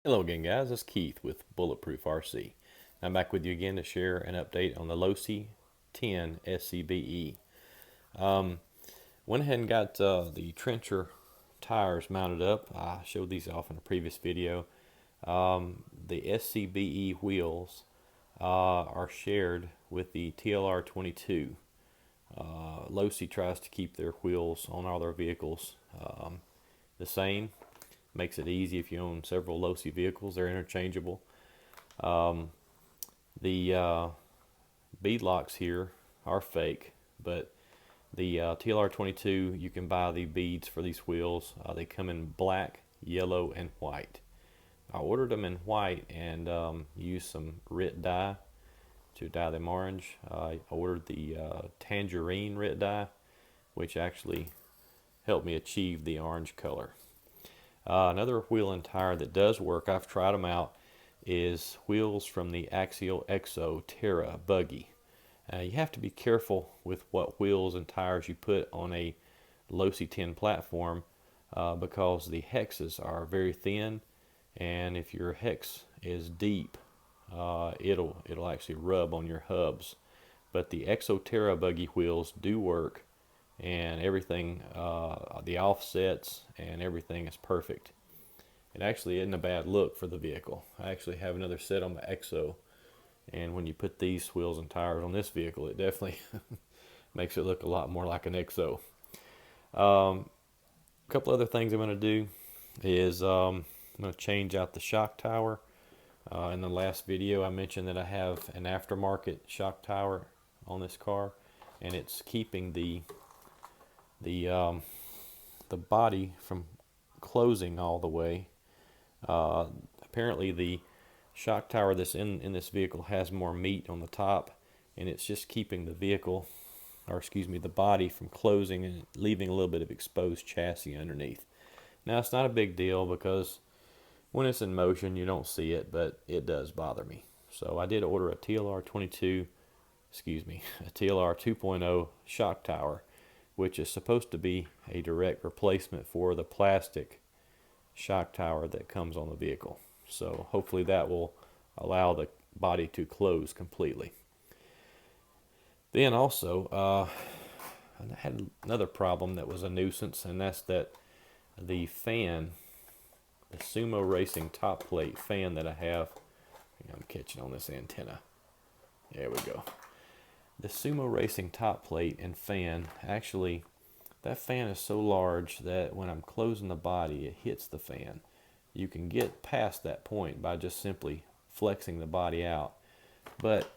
Hello again, guys. It's Keith with Bulletproof RC. I'm back with you again to share an update on the Losi 10 SCBE. Went ahead and got the trencher tires mounted up. I showed these off in a previous video. The SCBE wheels are shared with the TLR 22. Losi tries to keep their wheels on all their vehicles the same. Makes it easy if you own several Losi vehicles. They're interchangeable. The bead locks here are fake, but the TLR 22, you can buy the beads for these wheels. They come in black, yellow, and white. I ordered them in white and used some RIT dye to dye them orange. I ordered the tangerine RIT dye, which actually helped me achieve the orange color. Another wheel and tire that does work, I've tried them out, is wheels from the Axial Exo Terra buggy. You have to be careful with what wheels and tires you put on a Losi 10 platform because the hexes are very thin, and if your hex is deep, it'll actually rub on your hubs. But the Exo Terra buggy wheels do work, and everything, the offsets and everything is perfect. It actually isn't a bad look for the vehicle. I actually have another set on the Exo, and when you put these wheels and tires on this vehicle, it definitely makes it look a lot more like an Exo. A couple other things I'm going to do is I'm going to change out the shock tower. In the last video I mentioned that I have an aftermarket shock tower on this car, and it's keeping the body from closing all the way. Apparently the shock tower that's in this vehicle has more meat on the top, and it's just keeping the vehicle, or excuse me, the body from closing and leaving a little bit of exposed chassis underneath. Now it's not a big deal because when it's in motion you don't see it, but it does bother me. So I did order a TLR 2.0 shock tower, which is supposed to be a direct replacement for the plastic shock tower that comes on the vehicle. So hopefully that will allow the body to close completely. Then also, I had another problem that was a nuisance, and that's that the fan, the Sumo Racing top plate fan that I have, I'm catching on this antenna. There we go. The Sumo Racing top plate and fan, actually, that fan is so large that when I'm closing the body, it hits the fan. You can get past that point by just simply flexing the body out, but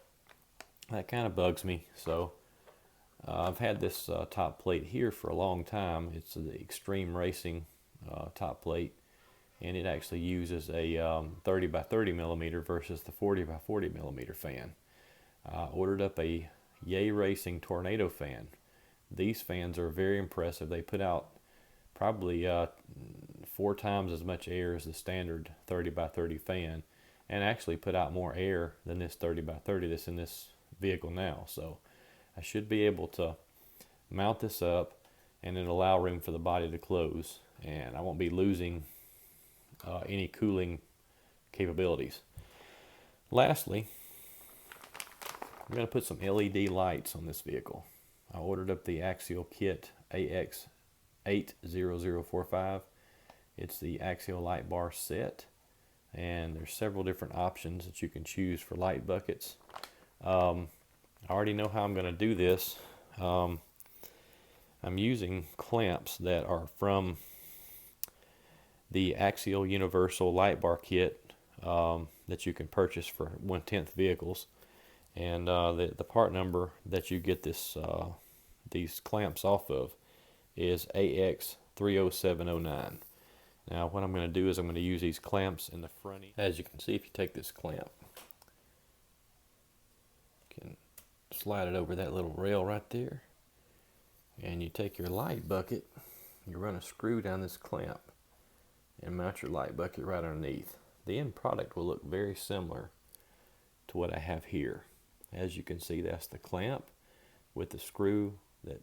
that kind of bugs me. So I've had this top plate here for a long time. It's the Extreme Racing top plate, and it actually uses a 30 by 30 millimeter versus the 40 by 40 millimeter fan. I ordered up a Yay Racing Tornado fan. These fans are very impressive. They put out probably 4 times as much air as the standard 30 by 30 fan, and actually put out more air than this 30 by 30 that's in this vehicle now. So I should be able to mount this up and then allow room for the body to close, and I won't be losing any cooling capabilities. Lastly, I'm going to put some LED lights on this vehicle. I ordered up the Axial Kit AX80045. It's the Axial light bar set, and there's several different options that you can choose for light buckets. I already know how I'm going to do this. I'm using clamps that are from the Axial Universal light bar kit that you can purchase for 1/10 vehicles. And the part number that you get these clamps off of is AX30709. Now what I'm going to do is I'm going to use these clamps in the front. As you can see, if you take this clamp, you can slide it over that little rail right there, and you take your light bucket, you run a screw down this clamp and mount your light bucket right underneath. The end product will look very similar to what I have here. As you can see, that's the clamp with the screw that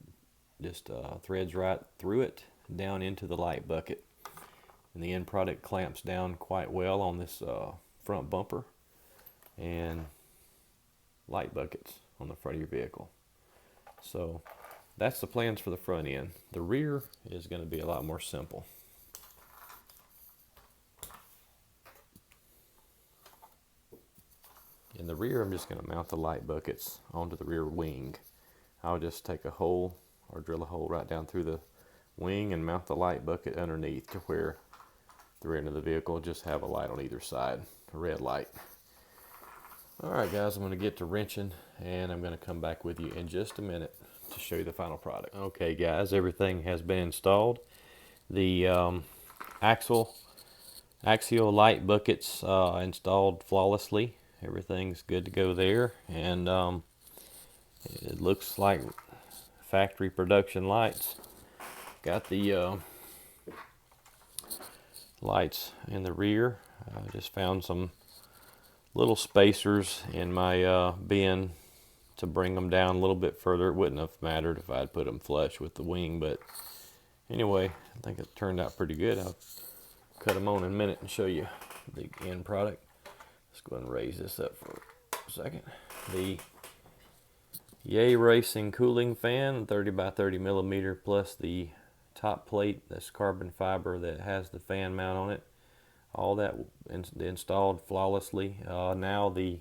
just threads right through it down into the light bucket. and the end product clamps down quite well on this front bumper and light buckets on the front of your vehicle. So that's the plans for the front end. The rear is going to be a lot more simple. In the rear, I'm just going to mount the light buckets onto the rear wing. I'll just take a hole or drill a hole right down through the wing and mount the light bucket underneath to where the rear end of the vehicle will just have a light on either side, a red light. Alright guys, I'm going to get to wrenching and I'm going to come back with you in just a minute to show you the final product. Okay guys, everything has been installed. The axial light buckets installed flawlessly. Everything's good to go there, and it looks like factory production lights. Got the lights in the rear. I just found some little spacers in my bin to bring them down a little bit further. It wouldn't have mattered if I'd put them flush with the wing, but anyway, I think it turned out pretty good. I'll cut them on in a minute and show you the end product. Let's go ahead and raise this up for a second. The Yay Racing cooling fan, 30 by 30 millimeter, plus the top plate, that's carbon fiber that has the fan mount on it. All that installed flawlessly. Now the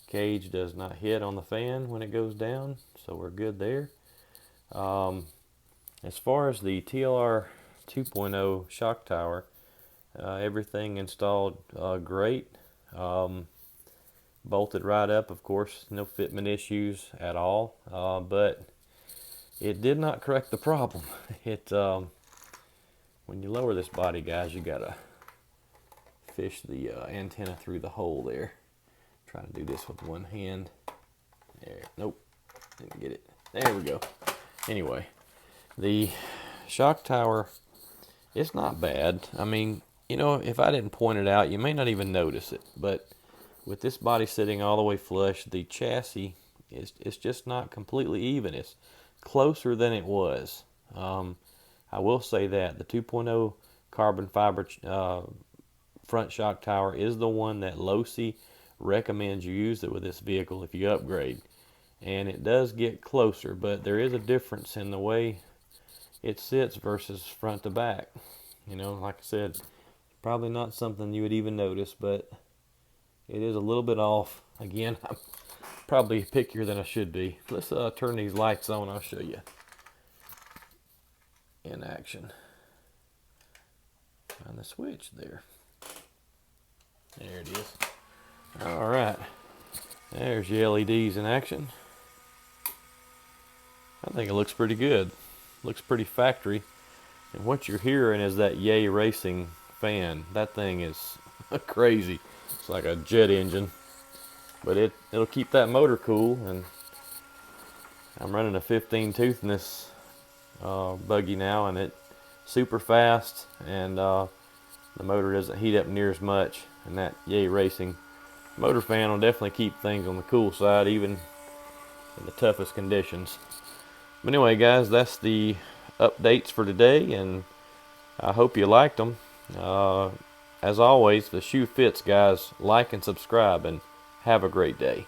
cage does not hit on the fan when it goes down, so we're good there. As far as the TLR 2.0 shock tower, everything installed great. Bolted right up, of course, no fitment issues at all, but it did not correct the problem. When you lower this body, guys, you gotta fish the antenna through the hole there. Trying to do this with one hand. There, nope, didn't get it. There we go. Anyway, the shock tower, it's not bad. I mean, you know, if I didn't point it out, you may not even notice it, but with this body sitting all the way flush, the chassis is just not completely even. It's closer than it was. I will say that the 2.0 carbon fiber front shock tower is the one that Losi recommends you use it with this vehicle if you upgrade. And it does get closer, but there is a difference in the way it sits versus front to back. You know, like I said, probably not something you would even notice, but it is a little bit off. Again, I'm probably pickier than I should be. Let's turn these lights on. I'll show you in action. Find the switch there. There it is. All right. There's your LEDs in action. I think it looks pretty good. Looks pretty factory. And what you're hearing is that Yay Racing fan. That thing is crazy. It's like a jet engine, but it'll keep that motor cool. And I'm running a 15 tooth in this buggy now, and it's super fast, and the motor doesn't heat up near as much. And that Yay Racing motor fan will definitely keep things on the cool side, even in the toughest conditions. But anyway, guys, that's the updates for today, and I hope you liked them. As always, the shoe fits, guys. Like and subscribe, and have a great day.